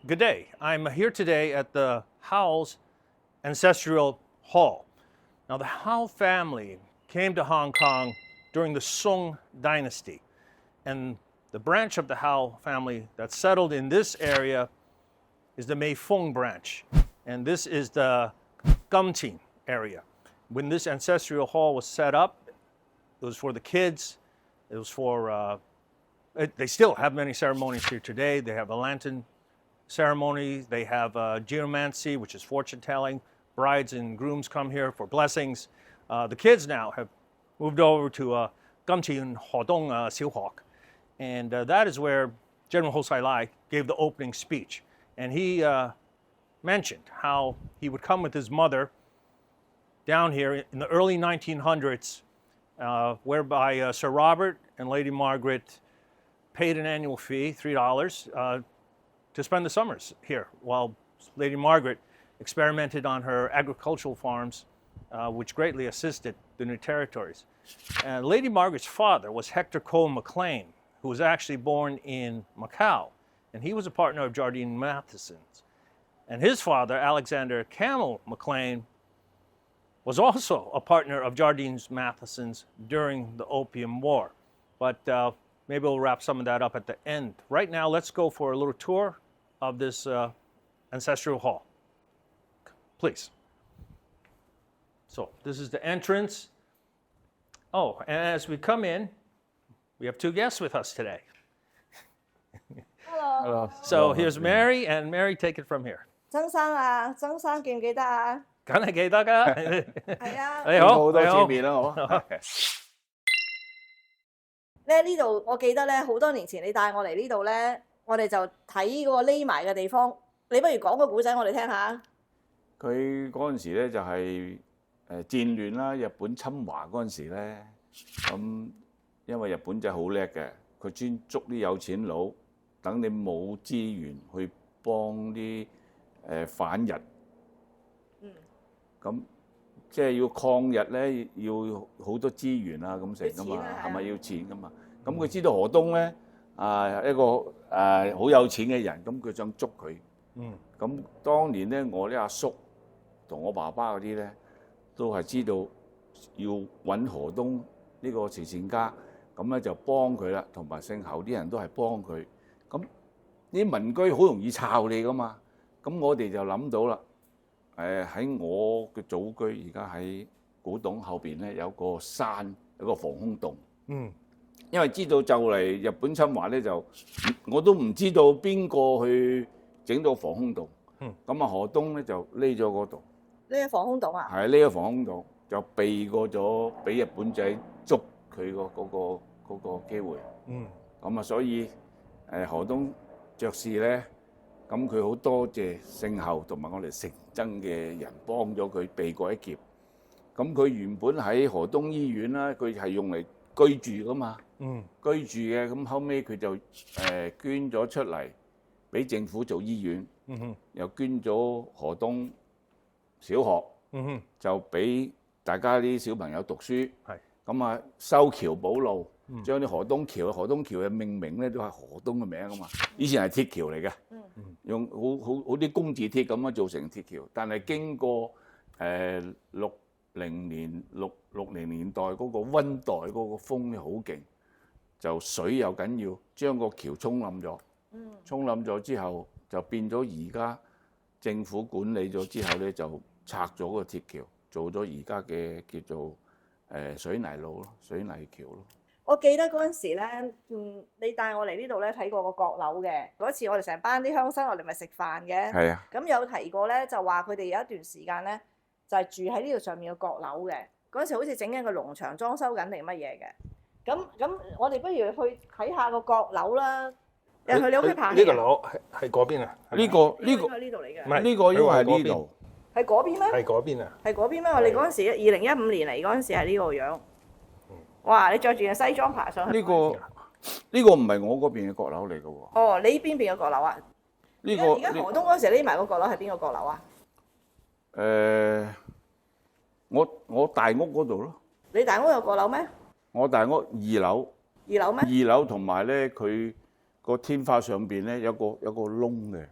Good day. I'm here today at the Howells Ancestral Hall. Now, the Howe family came to Hong Kong during the Song Dynasty, and the branch of the Howe family that settled in this area is the Mei Fong branch, and this is the Gum Tin area. When this ancestral hall was set up, it was for the kids. It was for, they still have many ceremonies here today. They have a lantern ceremony. They have geomancy, which is fortune telling. Brides and grooms come here for blessings. The kids now have moved over to Gum Tin Hodong Siu Hoc. And that is where General Ho Sai Lai gave the opening speech. And he mentioned how he would come with his mother down here in the early 1900s, whereby Sir Robert and Lady Margaret paid an annual fee, $3, to spend the summers here, while Lady Margaret experimented on her agricultural farms, which greatly assisted the new territories. And Lady Margaret's father was Hector Cole MacLean, who was actually born in Macau, and he was a partner of Jardine Matheson's. And his father, Alexander Campbell MacLean, was also a partner of Jardine Matheson's during the Opium War. But maybe we'll wrap some of that up at the end. Right now, let's go for a little tour of this ancestral hall. Please. So this is the entrance. Oh, and as we come in, we have two guests with us today. Hello. So here's Mary, and Mary, take it from here. 曾生啊，曾生記唔記得啊？梗係記得㗎。係啊。你好，好多你好。次面啦，好。咧呢度我記得咧，好多年前你帶我嚟呢度咧，我哋就睇嗰個匿埋嘅地方。你不如講個古仔我哋聽下。佢嗰陣時咧就係戰亂啦，日本侵華嗰陣時咧，咁因為日本仔好叻嘅，佢專捉啲有錢佬，等你冇資源去幫啲反日。咁即係要抗日咧，要好多資源啊咁成噶嘛，係咪要錢噶嘛？咁佢知道河東咧一個好有錢嘅人，咁佢想捉佢。咁當年咧，我啲阿叔同我爸爸嗰啲咧，都係知道要揾河東呢個慈善家，咁咧就幫佢啦，同埋姓侯啲人都係幫佢。咁啲民居好容易抄你噶嘛，咁我哋就諗到啦。喺我嘅祖居而家喺古洞後邊咧有個山，有個防空洞。因為知道就嚟日本侵華咧，就我都唔知道邊個去整到防空洞。咁啊河東咧就匿咗嗰度。呢個防空洞啊？係呢個防空洞就避過咗俾日本仔捉佢嗰個機會。咁啊，所以河東爵士咧。咁佢好多謝姓侯同埋我哋姓曾嘅人幫咗佢避過一劫。咁佢原本喺河東醫院啦，佢係用嚟居住噶嘛，居住嘅。咁後尾佢就捐咗出嚟俾政府做醫院，又捐咗河東小學，就俾大家啲小朋友讀書。咁啊，修橋補路。將啲河東橋嘅命名咧都係河東嘅名啊嘛。以前係鐵橋嚟嘅，用好啲工字鐵咁樣做成鐵橋。但係經過60年代嗰個溫帶嗰個風咧好勁，就水又緊要，將個橋沖冧咗。沖冧咗之後就變咗而家政府管理咗之後咧就拆咗個鐵橋，做咗而家嘅叫做水泥路咯，水泥橋咯。我記得嗰陣時咧，你帶我嚟呢度咧睇過個閣樓嘅。嗰次我哋成班啲鄉紳，我哋咪食飯嘅。係啊。咁有提過咧，就話佢哋有一段時間咧，就係住喺呢度上面嘅閣樓嘅。嗰陣時好似整緊個農場裝修緊定乜嘢嘅。咁我哋不如去睇下個閣樓啦。又去你屋企爬。呢個樓係嗰邊啊？呢個係呢度嚟嘅。唔係呢個應該係呢度。係嗰邊咩？係嗰邊啊？係嗰邊咩？我哋嗰陣時2015年嚟嗰陣時係呢個樣。哇！你着住件西裝爬上去。呢個唔係我嗰邊嘅閣樓嚟嘅喎。哦，你邊邊嘅閣樓啊？呢個而家河東嗰時匿埋個閣樓係邊個閣樓啊？我大屋嗰度咯。你大屋有閣樓咩？我大屋2樓。2樓咩？2樓同埋咧，佢個天花上邊咧有個窿嘅。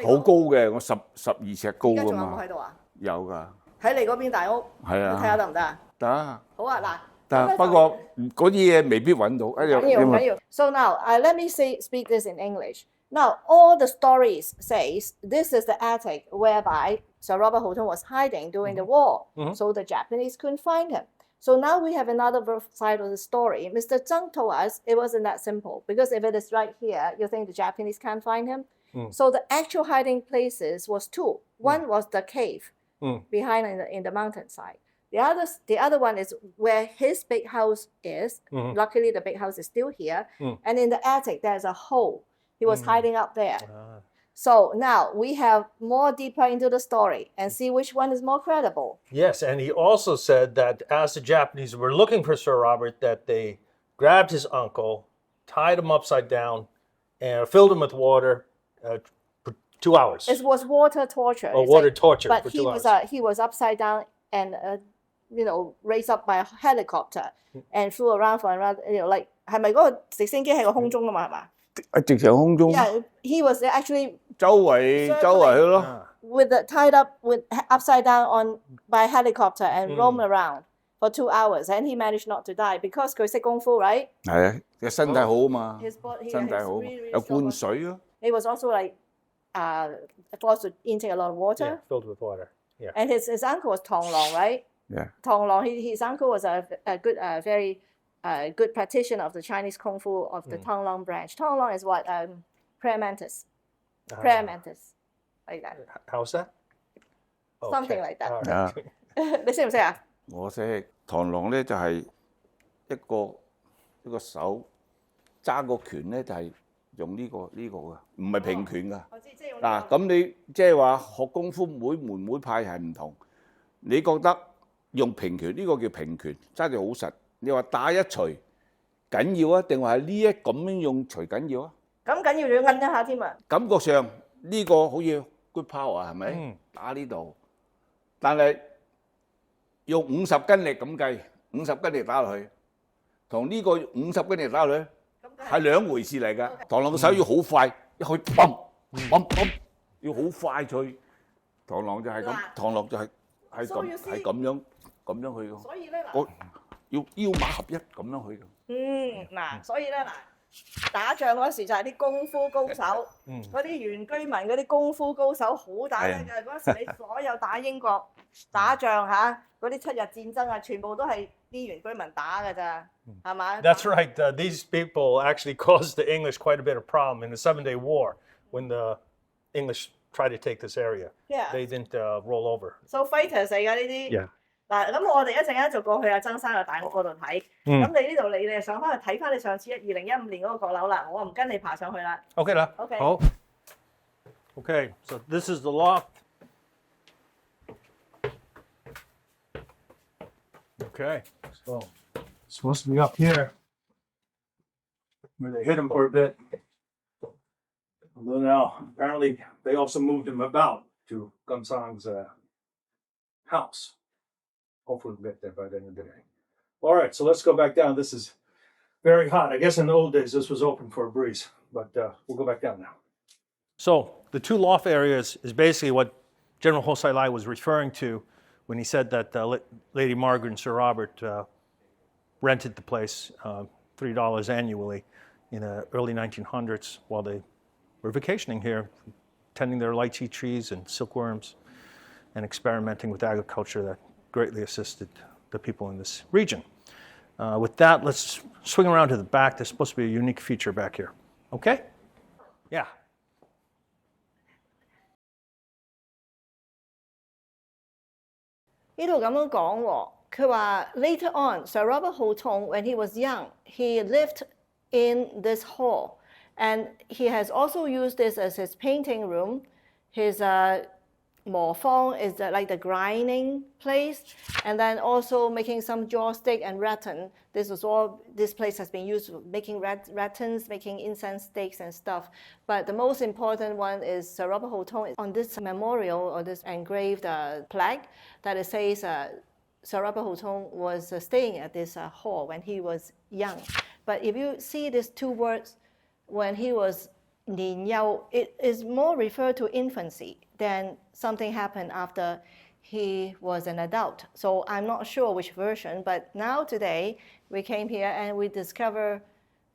好高嘅，我12尺高㗎而家仲有冇嘛。喺度啊？有㗎。喺你嗰邊大屋。係啊。你睇下得唔得啊？得。好啊，嗱。得，不過嗰啲嘢未必揾到。唔緊要。So now, let me speak this in English. Now, all the stories says this is the attic whereby Sir Robert Houghton was hiding during the war, so the Japanese couldn't find him. So now we have another side of the story. Mr. Zheng told us it wasn't that simple because if it is right here, you think the Japanese can't find him? So the actual hiding places was two. One was the cave behind in the mountainside. The other one is where his big house is. Luckily, the big house is still here. And in the attic, there's a hole. He was hiding up there. So now we have more deeper into the story and see which one is more credible. Yes, and he also said that as the Japanese were looking for Sir Robert, that they grabbed his uncle, tied him upside down, and filled him with water for 2 hours. It was water torture. Oh, water torture but for 2 hours. He was upside down and raised up by a helicopter and flew around for around like 係咪嗰個直升機喺個空中㗎嘛係嘛？直情空中。Yeah, he was actually 周圍去咯。tied up upside down by helicopter and roam around for 2 hours, and he managed not to die because 佢識功夫 right? 係啊，佢身體好啊嘛。身體好， 有灌水咯。He was also like forced to intake a lot of water. Yeah, filled with water. Yeah. And his uncle was Tong Long, right? Yeah. Tong Long, his uncle was a good, very good practitioner of the Chinese Kung Fu of the Tong Long branch. Tong Long is what? Prayer mantis. Prayer mantis. Like that. How's that? Something like that. Right. 你識唔識啊？我識。螳螂咧就係一個手揸個拳咧就係用呢個㗎，唔係平拳㗎。我知，即係用嗱，咁你即係話學功夫每門每派係唔同。你覺得用平拳呢個叫平拳，揸住好實。你話打一錘緊要啊，定話係呢一咁樣用錘緊要啊？咁緊要仲要摁一下添啊！感覺上呢個好似 good power 係咪？打呢度，但係用50斤力咁計，50斤力打落去，同呢個50斤力打落去係兩回事嚟㗎。螳螂嘅手要好快，一去砰砰砰，要好快脆。螳螂就係咁，螳螂就係咁樣去㗎。所以咧嗱，要腰馬合一咁樣去㗎。嗱，所以咧嗱。打仗嗰時就係啲功夫高手，嗰啲原居民嗰啲功夫高手好打得㗎。嗰時你所有打英國打仗嗰啲7日戰爭啊，全部都係啲原居民打㗎咋，係嘛 ？That's right. These people actually caused the English quite a bit of problem in the 7-Day War when the English tried to take this area. Yeah. They didn't roll over. So fighters 嚟㗎呢啲。Yeah. 嗱，咁我哋一陣間就過去阿曾生嘅大屋嗰度睇。咁你呢度你上翻去睇翻你上次2015年嗰個閣樓啦，我唔跟你爬上去啦。OK 啦。OK。好。Okay, so this is the loft. Okay, so it's supposed to be up here where they hit him for a bit. Although now apparently they also moved him about to Gunsang's house. Hopefully we'll get there by the end of the day. All right, so let's go back down. This is very hot. I guess in the old days this was open for a breeze, but we'll go back down now. So the two loft areas is basically what General Ho Sai Lai was referring to when he said that Lady Margaret and Sir Robert rented the place $3 annually in the early 1900s while they were vacationing here, tending their lychee trees and silkworms and experimenting with agriculture that greatly assisted the people in this region. With that, let's swing around to the back. There's supposed to be a unique feature back here. Okay? Yeah. Later on, Sir Robert Houghton, when he was young, he lived in this hall, and he has also used this as his painting room. His Mo Fong is like the grinding place, and then also making some joystick and rattan. This place has been used for making rattans, making incense sticks and stuff. But the most important one is Sir Robert Houghton. On this memorial or this engraved plaque that it says Sir Robert Houghton was staying at this hall when he was young. But if you see these two words, when he was it is more referred to infancy than something happened after he was an adult. So I'm not sure which version, but now today we came here and we discover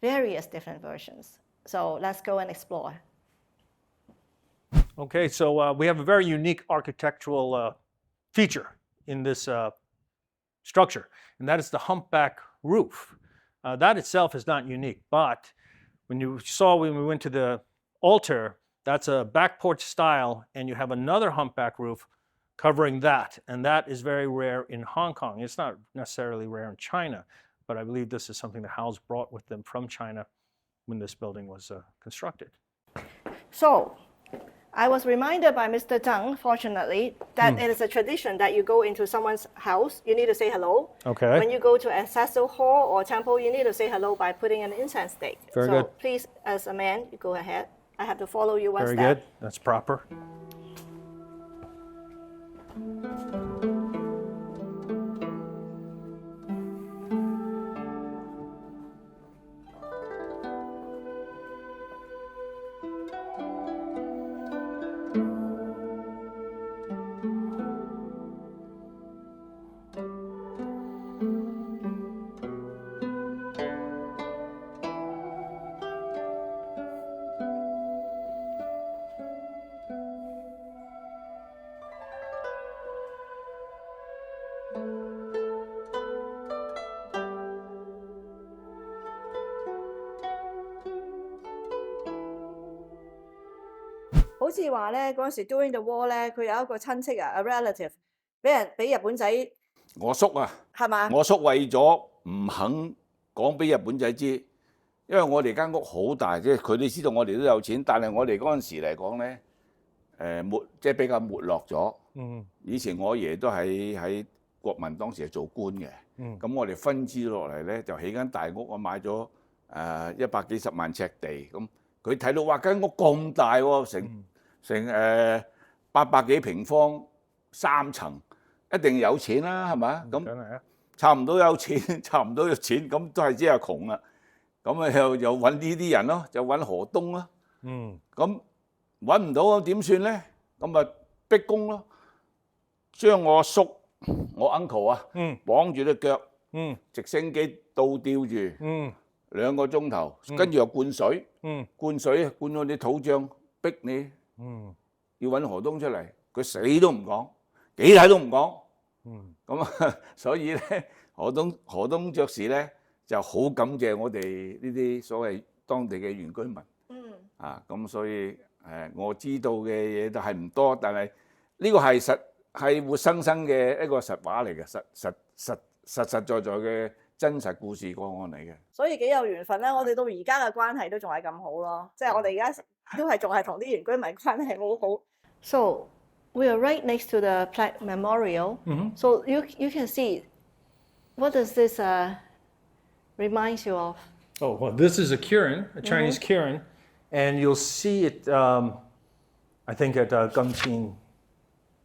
various different versions. So let's go and explore. Okay, so we have a very unique architectural feature in this structure, and that is the humpback roof. That itself is not unique, but when we went to the altar, that's a back porch style, and you have another humpback roof covering that, and that is very rare in Hong Kong. It's not necessarily rare in China, but I believe this is something the Howes brought with them from China when this building was constructed. So, I was reminded by Mr. Zhang, fortunately, that it is a tradition that you go into someone's house, you need to say hello. Okay. When you go to ancestral hall or temple, you need to say hello by putting an incense stick. Very so good. Please, as a man, you go ahead. I have to follow you one Very step. good. That's proper.好似話咧，嗰陣時 during the war 咧，佢有一個親戚啊，a relative，俾日本仔，我叔啊，係嘛？我叔為咗唔肯講俾日本仔知，因為我哋間屋好大，即係佢哋知道我哋都有錢，但係我哋嗰陣時嚟講咧，即係比較沒落咗。以前我爺都喺國民當時係做官嘅，咁我哋分支落嚟咧就起間大屋，我買咗100幾十萬尺地，咁佢睇到哇間屋咁大喎，成800幾平方3層，一定有錢啦，係咪？咁差唔多有錢，差唔多有錢，咁都係只係窮啦。咁啊又揾呢啲人咯，就揾河東啦。咁揾唔到咁點算咧？咁啊逼供咯，將我叔我 uncle 啊綁住隻腳，直升機倒吊住2個鐘頭，跟住又灌水，灌到啲土壤逼你。要揾河東出嚟，佢死都唔講，幾睇都唔講。咁啊，所以咧，河東爵士咧就好感謝我哋呢啲所謂當地嘅原居民。咁所以我知道嘅嘢都係唔多，但係呢個係活生生嘅一個實話嚟嘅，實在嘅真實故事個案嚟嘅。所以幾有緣分咧，我哋到而家嘅關係都仲係咁好咯，即係我哋而家都仲係同啲原居民關係好好。So we are right next to the plaque memorial. So you can see, what does this remind you of? Oh, well, this is a kirin, a Chinese kirin, and you'll see it, I think, at Gumchin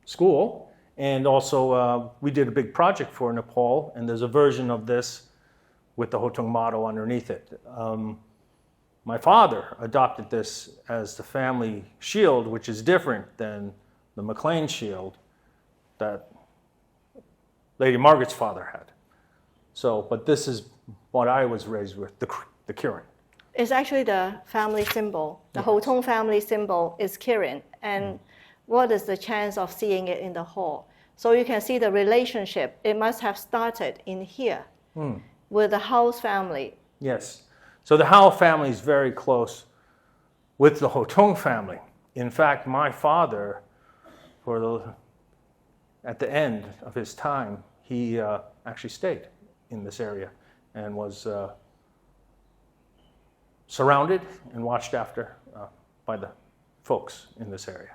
School. And also, we did a big project for Nepal, and there's a version of this with the Hotong motto underneath it. My father adopted this as the family shield, which is different than the McLean shield that Lady Margaret's father had. So, but this is what I was raised with, the kirin. It's actually the family symbol. The Hotong family symbol is kirin. And what is the chance of seeing it in the hall? So you can see the relationship. It must have started in here with the Howes family. Yes. So the Howe family is very close with the Hotong family. In fact, my father, at the end of his time, he actually stayed in this area and was surrounded and watched after by the folks in this area.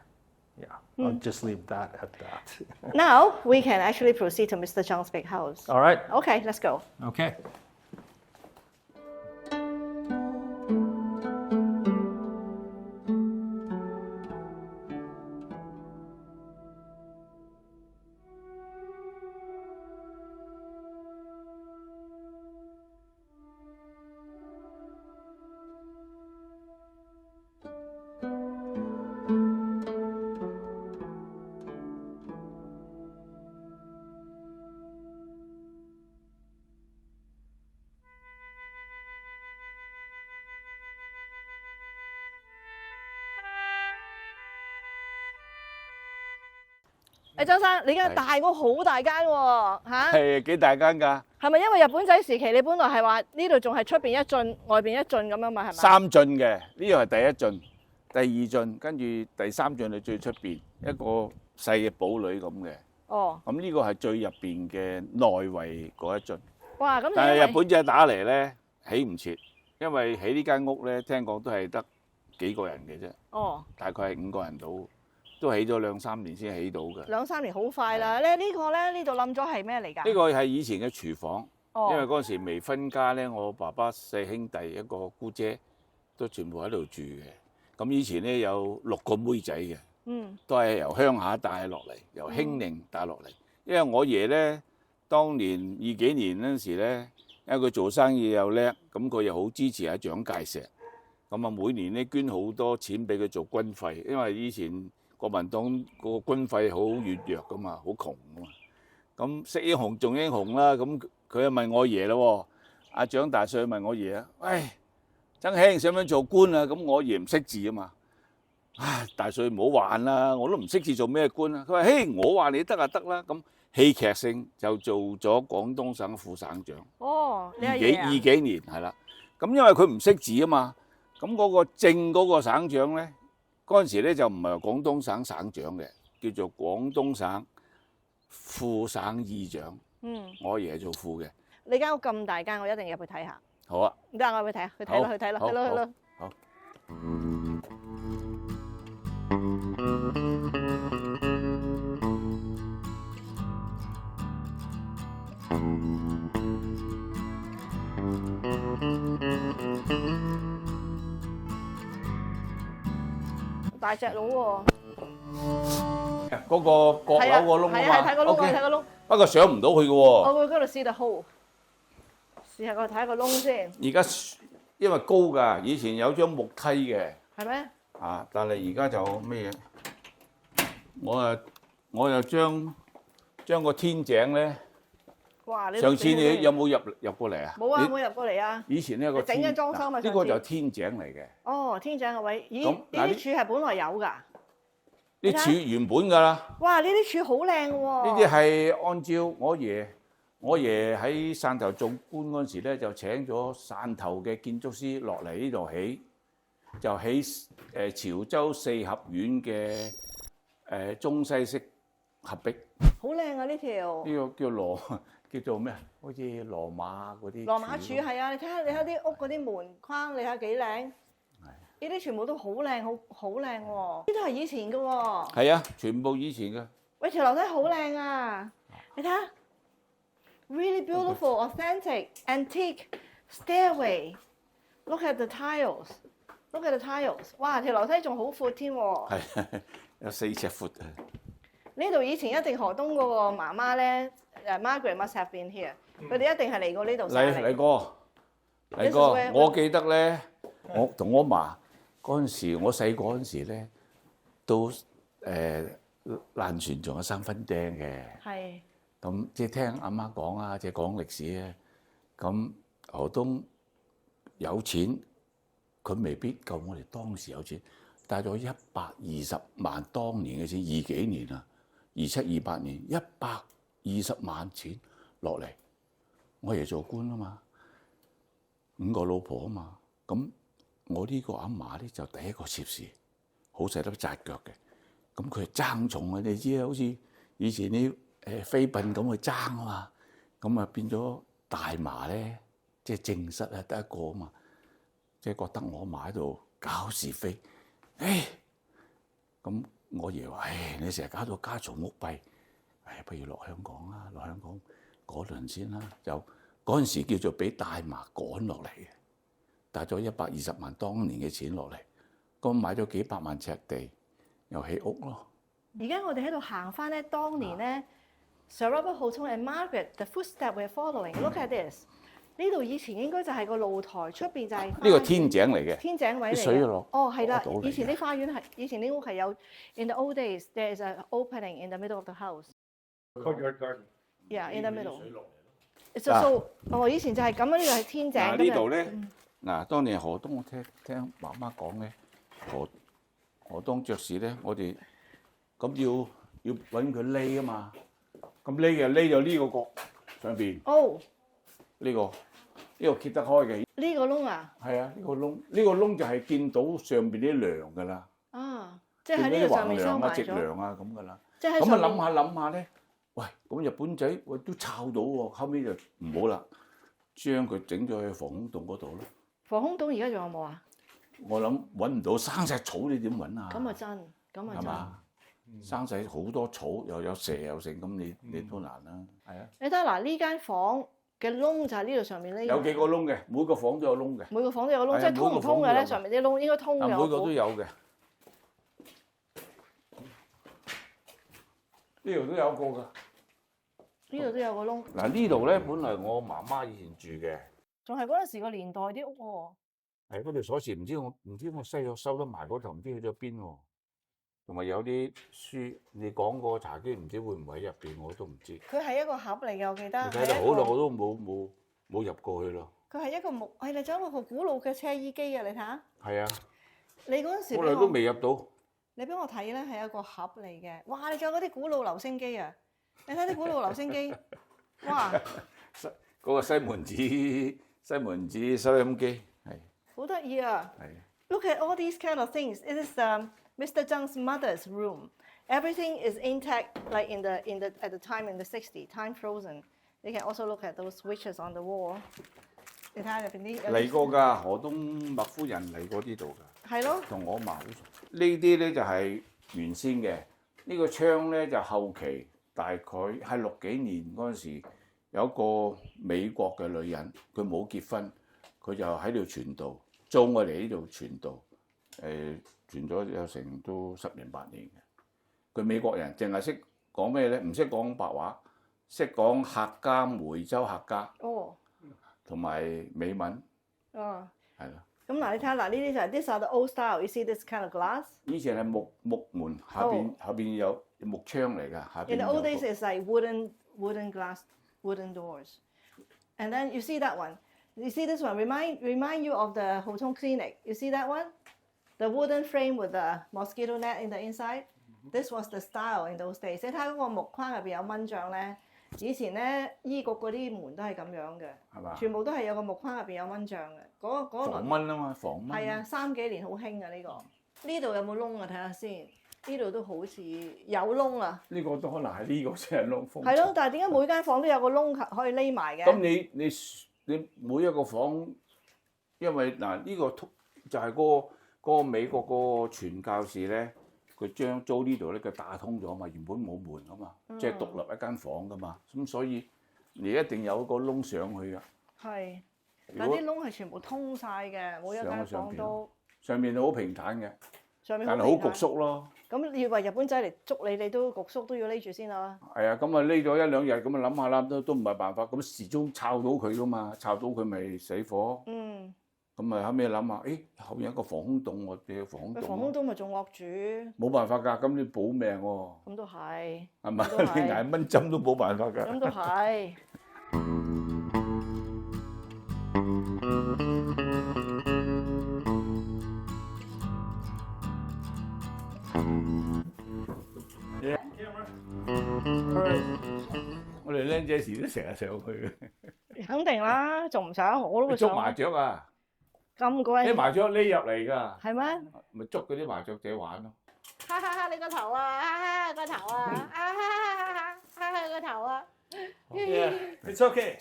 Yeah, I'll just leave that at that. Now we can actually proceed to Mr. Zhang's big house. All right. Okay, let's go. Okay. 周生，你間大屋好大間喎，嚇？係幾大間㗎？係咪因為日本仔時期你本來係話呢度仲係出邊一進，外邊一進咁樣嘛？係咪？3進嘅，呢個係第一進，第二進，跟住第3進係最出邊一個細嘅堡壘咁嘅。哦。咁呢個係最入邊嘅內圍嗰一進。哇！咁但係日本仔打嚟咧，起唔切，因為起呢間屋咧，聽講都係得幾個人嘅啫。哦。大概係5個人到。都起咗2-3年先起到嘅。2-3年好快啦！咧呢個咧呢度冧咗係咩嚟㗎？呢個係以前嘅廚房，因為嗰陣時未分家咧，我爸爸4兄弟一個姑姐都全部喺度住嘅。咁以前咧有6個妹仔嘅，都係由鄉下帶落嚟，由興寧帶落嚟。因為我爺咧當年20幾年嗰陣時咧，因為佢做生意又叻，咁佢又好支持阿蔣介石，咁啊每年咧捐好多錢俾佢做軍費，因為以前國民黨個軍費好軟弱噶嘛，好窮噶嘛。咁識英雄重英雄啦。咁佢又問我爺咯，阿蔣大帥問我爺啊，喂，曾兄想唔想做官啊？咁我爺唔識字啊嘛。唉，大帥唔好玩啦，我都唔識字做咩官啊？佢話：嘿，我話你得啊得啦。咁戲劇性就做咗廣東省副省長。哦，你二幾年係啦。咁因為佢唔識字啊嘛，咁嗰個正嗰個省長咧。嗰陣時咧就唔係廣東省省長嘅，叫做廣東省副省議長。我爺係做副嘅。你間屋咁大間，我一定要入去睇下。好啊。得，我入去睇下，去睇咯，去睇咯，去咯，去咯。好。大隻佬喎，嗰個閣樓個窿啊嘛，係睇個窿，睇個窿。不過上唔到去嘅喎。我會嗰度試下 hold，試下我睇下個窿先。而家因為高㗎，以前有張木梯嘅。係咩？啊！但係而家就咩嘢？我又將個天井咧。哇！上次你有冇入過嚟啊？冇啊，冇入過嚟啊。以前呢個整緊裝修嘛，呢個就係天井嚟嘅。哦，天井個位，咦？呢啲柱係本來有㗎。啲柱原本㗎啦。哇！呢啲柱好靚喎。呢啲係按照我爺喺汕頭做官嗰陣時咧，就請咗汕頭嘅建築師落嚟呢度起，就起潮州4合院嘅中西式合璧。好靚啊！呢條。呢個叫做咩啊？好似羅馬嗰啲。羅馬柱係啊！你睇下啲屋嗰啲門框，你睇下幾靚。呢啲全部都好靚，好靚喎！呢都係以前嘅喎。係啊，全部以前嘅。喂，條樓梯好靚啊！你睇下 ，really beautiful, authentic, antique stairway. Look at the tiles. Look at the tiles. 哇，條樓梯仲好闊添喎。係，有4尺闊啊！呢度以前一定河東嗰個媽媽咧，Margaret must have been here。佢哋一定係嚟過呢度。嚟過，我記得咧，我同我嫲嗰陣時，我細個嗰陣時咧，都爛船仲有3分釘嘅。係。咁即係聽阿媽講啊，即係講歷史咧。咁河東有錢，佢未必夠我哋當時有錢，帶咗120萬當年嘅錢，20幾年啊。27、28年120萬錢落嚟，我爺做官啊嘛，5個老婆啊嘛，咁我呢個阿嫲咧就第一個妾侍，好細粒紮腳嘅，咁佢係爭重啊，你知啊，好似以前啲妃嬪咁去爭啊嘛，咁啊變咗大嫲咧，即係正室啊得一個啊嘛，即係覺得我阿嫲喺度搞是非，咁。我爺話：你成日搞到家嘈屋閉，不如落香港啦，落香港嗰輪先啦。就嗰陣時叫做俾大嫲趕落嚟嘅，帶咗120萬當年嘅錢落嚟，咁買咗幾百萬尺地，又起屋咯。而家我哋喺度行翻咧，當年咧 Sir Robert Houghton and Margaret，the footsteps we're following。Look at this。呢度以前應該就係個露台，出邊就係呢個天井嚟嘅，天井位嚟嘅。水落哦，係啦，以前啲花園係，以前啲屋係有。In the old days, there is an opening in the middle of the house. Courtyard garden. Yeah, in the middle. So 以前就係咁樣，呢度係天井。呢度咧，嗱，當年河東我聽媽媽講咧，河東爵士咧，我哋咁要要揾佢匿啊嘛。咁匿就匿咗呢個角上邊。哦，呢個揭得開嘅。呢個窿啊？係啊，呢個窿就係見到上邊啲梁㗎啦。啊，即係喺呢度上面收埋咗。直梁啊咁㗎啦。即係咁啊諗下咧，喂，咁日本仔喂都抄到喎，後尾就唔好啦，將佢整咗去防空洞嗰度咯。防空洞而家仲有冇啊？我諗揾唔到，生晒草你點揾啊？咁啊真，咁啊真。係嘛？生晒好多草，又有蛇又剩，咁你都難啦。係啊。你睇嗱，呢間房嘅窿就喺呢度上面呢。有幾個窿嘅，每個房都有窿嘅。每個房都有窿，即係通唔通嘅咧？上面啲窿應該通嘅。每個都有嘅。呢度都有個㗎。呢度都有個窿。嗱呢度咧，本來我媽媽以前住嘅。仲係嗰陣時個年代啲屋喎。係嗰條鎖匙，唔知我收得埋嗰頭，唔知去咗邊喎。同埋有啲書，你講個茶几，唔知會唔會喺入邊，我都唔知。佢係一個盒嚟嘅，我記得。你睇到好耐，我都冇入過去咯。佢係一個木，係你走落個古老嘅車衣機啊！你睇下。係啊。你嗰陣時好耐都未入到。你俾我睇咧，係一個盒嚟嘅。哇！你仲有嗰啲古老留聲機啊！你睇啲古老留聲機，哇！嗰個西門子收音機係。好得意啊！係。Look at all these kind of things. It is Mr. Zhang's mother's room. Everything is intact, like at the time in the 60s, time frozen. You can also look at those switches on the wall. 你睇下入邊啲嚟過㗎，河東麥夫人嚟過呢度㗎。係咯。同我嫲好熟。呢啲咧就係原先嘅，呢個窗咧就後期，大概係60幾年嗰陣時，有一個美國嘅女人，佢冇結婚，佢就喺度傳道，租我哋呢度傳道，傳咗有成都10年8年嘅。佢美國人，淨係識講咩咧？唔識講白話，識講客家梅州客家，同埋美文，係啦。咁嗱，你睇下嗱，呢啲就係 These are the old style. You see this kind of glass？ 以前係木門，下邊有木窗嚟㗎。下邊 In the old days, it's like wooden glass, wooden doors. And then you see that one. You see this one. Remind you of the Hutong Clinic. You see that one? The wooden frame with the mosquito net in the inside. This was the style in those days. 你睇嗰個木框入邊有蚊帳咧。以前咧，醫局嗰啲門都係咁樣嘅，係嘛？全部都係有個木框入邊有蚊帳嘅。防蚊啊嘛，防蚊。係啊，3幾年好興啊呢個。呢度有冇窿啊？睇下先。呢度都好似有窿啊。呢個都可能係呢個先係窿。係咯，但係點解每間房都有個窿可以匿埋嘅？咁你每一個房，因為嗱呢個就係嗰個美國個傳教士咧。佢將租呢度咧，佢打通咗嘛，原本冇門噶嘛，即係獨立一間房噶嘛，咁所以你一定有個窿上去噶。係，但啲窿係全部通晒嘅，每一間房都。上面好平坦嘅，但係好焗縮咯。咁以為日本仔嚟捉你，你都焗縮都要匿住先啦。係啊，咁啊匿咗1-2日，咁啊諗下啦，都唔係辦法，咁始終抄到佢噶嘛，抄到佢咪死火。咁啊後尾諗下，後面有一個防空洞，我哋防空洞。防空洞咪仲惡住？冇辦法㗎，咁你保命喎。咁都係。係嘛？你捱蚊針都冇辦法㗎。咁都係。我哋僆仔時都成日上去嘅。肯定啦，仲唔想？我都會上。捉麻雀啊！咁貴啲麻雀匿入嚟㗎，係咩？咪捉嗰啲麻雀仔玩咯。哈哈哈！你個頭啊！哈哈個頭啊！哈哈哈！哈哈個頭啊 ！Yeah, it's okay.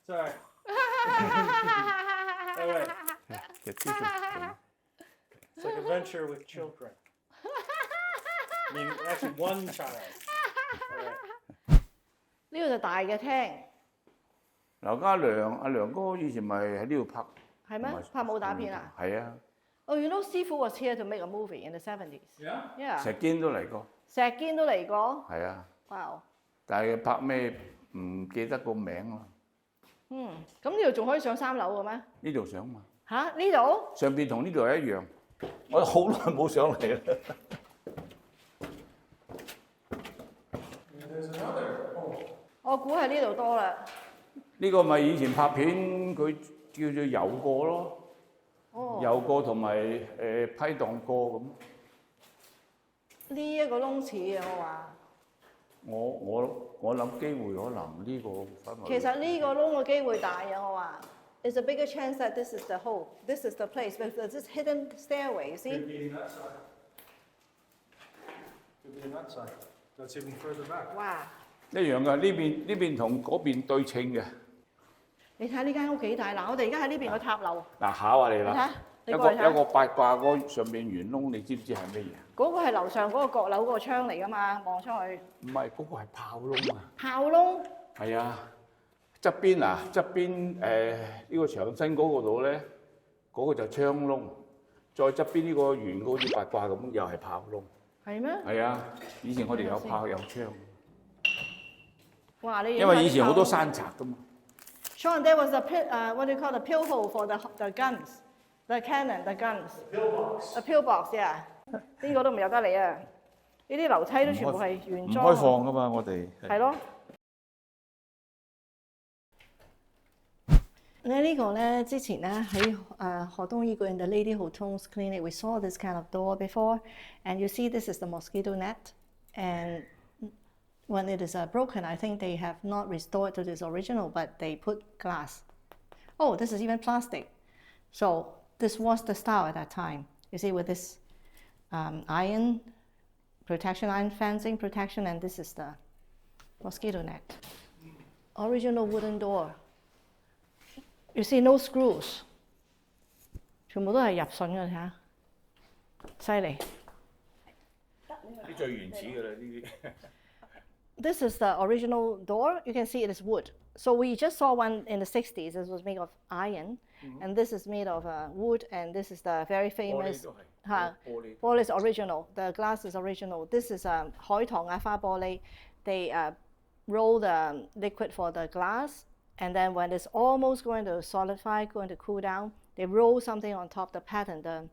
Sorry. All right. It's like a venture with children. I mean, actually, one child. 呢個就大嘅廳。嗱，阿梁哥以前咪喺呢度拍。係咩？拍武打片啊？係啊。Oh, you know, Sifu was here to make a movie in the 70s. Yeah. 石堅都嚟過。石堅都嚟過。係啊。哇！但係拍咩唔記得個名咯。咁呢度仲可以上3樓嘅咩？呢度上嘛。嚇？呢度？上邊同呢度係一樣。我好耐冇上嚟啦。我估係呢度多啦。呢個咪以前拍片佢。叫做油過咯，油過同埋批盪過咁。呢一個窿似啊，我話。我諗機會可能呢個範圍。其實呢個窿嘅機會大嘅，我話。It's a bigger chance that this is the hole, this is the place, because this hidden stairway, you see? Could be that side. Could be that side. That's even further back. 哇！一樣㗎，呢邊同嗰邊對稱嘅。你睇呢間屋幾大嗱，我哋而家喺呢邊個塔樓。嗱，考下你啦。你睇，一個八卦嗰上邊圓窿，你知唔知係乜嘢？嗰個係樓上嗰個閣樓嗰個窗嚟㗎嘛，望出去。唔係，嗰個係炮窿啊！炮窿？係啊，側邊呢個牆身嗰個度咧，嗰個就窗窿，再側邊呢個圓好似八卦咁，又係炮窿。係咩？係啊，以前我哋有炮有槍。哇！你因為以前好多山賊㗎嘛。Sean, there was what do you call the pill hole for the guns, the cannon, the guns. A pill box, yeah. 呢個都唔由得你啊！呢啲樓梯都全部係原裝。唔開放㗎嘛，我哋。係咯。呢個咧之前咧喺何東醫院 the Lady Houghton's Clinic, we saw this kind of door before, and you see this is the mosquito net, and when it is broken, I think they have not restored to its original, but they put glass. Oh, this is even plastic. So this was the style at that time. You see, with this iron protection, iron fencing protection, and this is the mosquito net. Original wooden door. You see, no screws. 全部都係入榫嘅，睇下，犀利。啲最原始㗎啦，呢啲。This is the original door. You can see it is wood. So we just saw one in the 60s. This was made of iron, and this is made of wood, and this is the very famous. 玻璃 is original. The glass is original. This is 海棠壓花玻璃. They roll the liquid for the glass, and then when it's almost going to solidify, going to cool down, they roll something on top. The pattern, the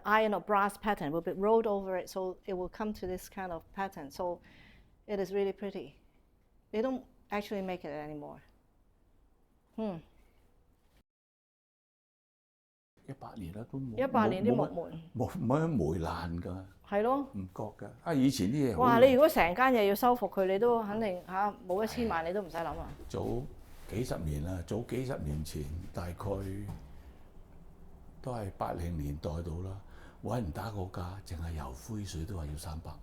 iron or brass pattern will be rolled over it, so it will come to this kind of pattern. So it is really pretty. They don't actually make it anymore. 100年啦都冇。100年啲木門。冇乜霉爛㗎。係咯。唔覺㗎。啊，以前啲嘢。哇！你如果成間嘢要修復佢，你都肯定冇1000萬，你都唔使諗啊。早幾十年啦，早幾十年前大概都係80年代到啦。揾人打個價，淨係油灰水都話要300萬。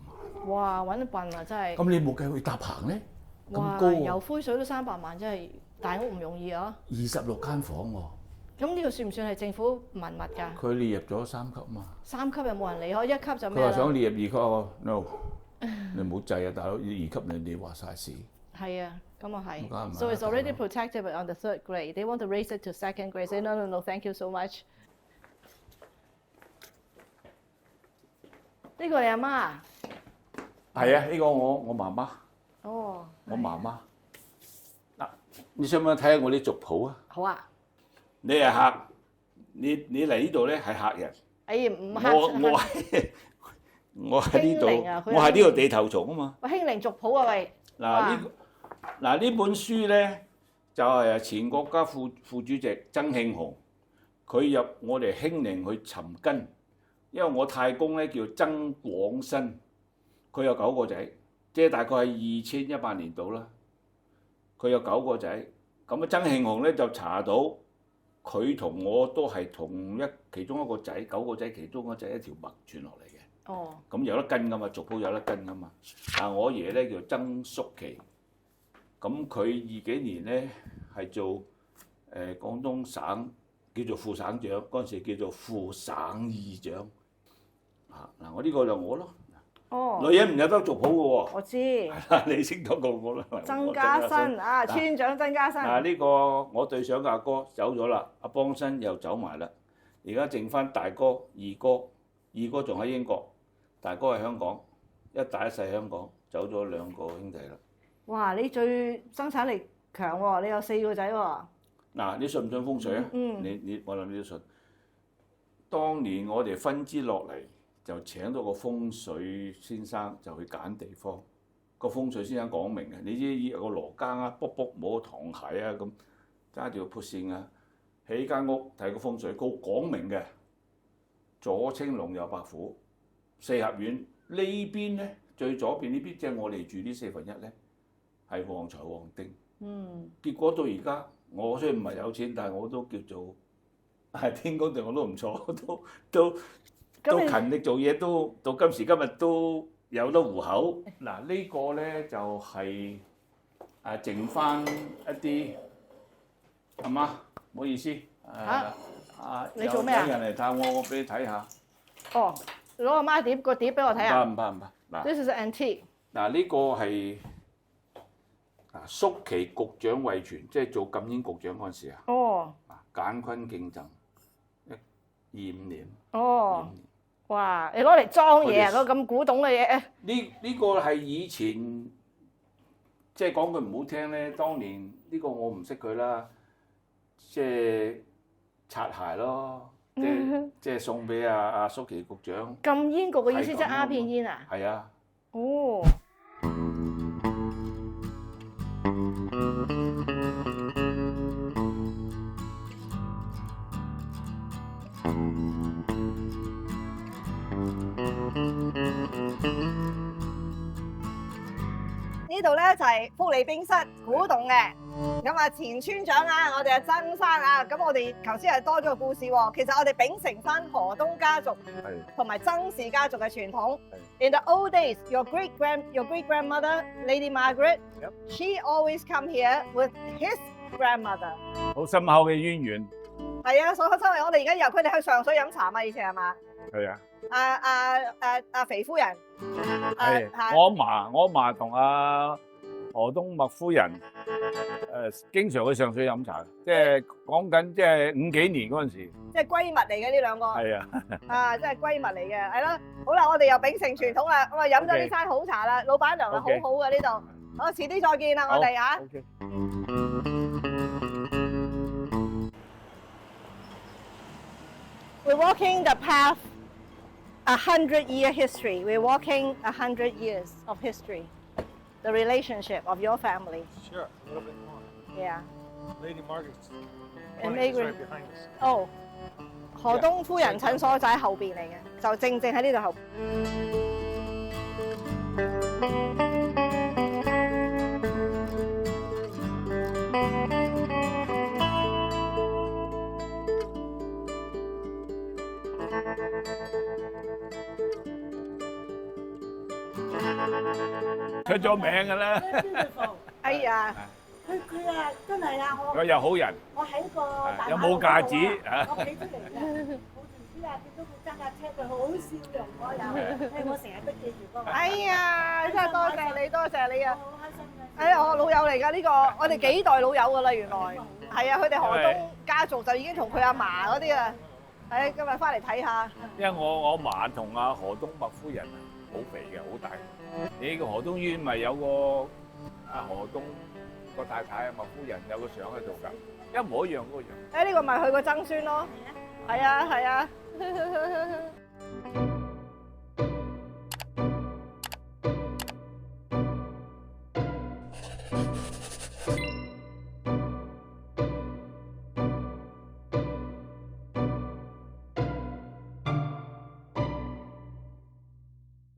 哇！揾得笨啊，真係。咁你冇計去搭棚咧？咁高喎！油灰水都300萬，真係大屋唔容易啊！26間房喎。咁呢個算唔算係政府文物㗎？佢列入咗3級嘛。3級有冇人理開？1級就咩啦？佢話想列入2級喎 ，no， 你唔好制啊，大佬！2級你話晒事。係啊，咁啊係。So it's already protected on the 3rd grade. They want to raise it to 2nd grade. Say no, no, no, thank you so much. 呢個你阿媽啊？係啊，呢個我媽媽。哦。我媽媽。嗱，你想唔想睇下我啲族譜啊？好啊。你係客，你嚟呢度咧係客人。哎呀，唔客。我喺呢度，我係呢個地頭蟲啊嘛。喂，興寧族譜啊喂。嗱呢本書咧就係前國家副主席曾慶紅，佢入我哋興寧去尋根。因為我太公咧叫曾廣新，佢有9個仔，即係大概係2100年度啦。佢有9個仔，咁啊曾慶紅咧就查到佢同我都係其中一個仔，9個仔其中一個仔一條脈傳落嚟嘅。哦。咁有得跟噶嘛，族譜有得跟噶嘛。但係我爺咧叫曾叔奇，咁佢20幾年咧係做廣東省叫做副省長，嗰陣時叫做副省議長。嗱，我呢個就我咯。哦。女人唔有得族譜嘅喎。我知。係啦，你識多過我啦。曾家新啊，村長曾家新。呢個我對上嘅阿哥走咗啦，阿邦新又走埋啦，而家剩翻大哥、二哥仲喺英國，大哥喺香港，一大一細香港，走咗2個兄弟啦。哇！你最生產力強喎，你有4個仔喎。嗱，你信唔信風水啊？我諗你都信。當年我哋分支落嚟。就請到個風水先生就去揀地方，個風水先生講明嘅，你知有個羅庚啊，卜冇個唐鞋啊咁，揸住個潑線啊，起間屋睇個風水，佢講明嘅，左青龍右白虎，4合院呢邊咧最左邊呢邊即係我哋住呢1/4咧，係旺財旺丁。嗯。結果到而家，我雖然唔係有錢，但係我都叫做係天公對我都唔錯，都勤力做嘢，都到今時今日都有得糊口。嗱，呢個咧就係剩翻一啲，係嘛？唔好意思。你做咩啊？有人嚟探我俾你睇下。哦，攞個孖碟個碟俾我睇下。唔怕。嗱 ，This is antique。嗱，呢個係蘇旗局長遺傳，即係做禁煙局長嗰陣時啊。哦。簡坤敬贈25年。哦。哇！你攞嚟裝嘢啊？嗰咁古董嘅嘢。呢個係以前，即係講句唔好聽咧，當年呢個我唔識佢啦，即係擦鞋咯，即係送俾阿蘇旗局長。禁煙局嘅意思即係鴉片煙啊？係啊。哦。呢度咧就係福利冰室古董嘅，咁啊前村長啊，我哋係曾生啊，咁我哋頭先係多咗個故事喎。其實我哋秉承翻河東家族同埋曾氏家族嘅傳統。In the old days, your great grandmother, Lady Margaret, she always come here with his grandmother。好深厚嘅淵源。係啊，所以我哋而家由佢哋去上水飲茶嘛，以前係嘛？係啊。阿肥夫人。係，我阿嫲同阿何東麥夫人經常去上水飲茶，即係講緊即係50幾年嗰陣時。即係閨蜜嚟嘅呢兩個。係啊。即係閨蜜嚟嘅，係咯。好啦，我哋又秉承傳統啦，咁啊飲咗呢餐好茶啦，老闆娘啊好好嘅呢度。好，遲啲再見啦，我哋嚇。We're walking the path. 100-year history. We're walking 100 years of history. The relationship of your family. Sure, a little bit more. Yeah. Lady Margaret's And clinic is right behind us. Oh, 何東夫人診所就喺後邊嚟嘅，就正喺呢度後。出咗名㗎啦！哎呀，佢啊真係啊，佢又好人，我喺個大有冇架子我企出嚟嘅，冇條知啊，見到佢揸架車，佢好笑容嗰有，我成日都記住嗰個。哎呀，真係多謝你啊！好開心嘅。哎，我老友嚟㗎呢個，我哋幾代老友㗎啦，原來係啊，佢哋河東家族就已經同佢阿嫲嗰啲啊，誒今日翻嚟睇下。因為我嫲同阿何東麥夫人好肥嘅，好大。你個河東醫院咪有個阿何東個太太啊，麥夫人有個相喺度㗎，一模一樣嗰個樣。誒呢個咪佢個曾孫咯，係啊。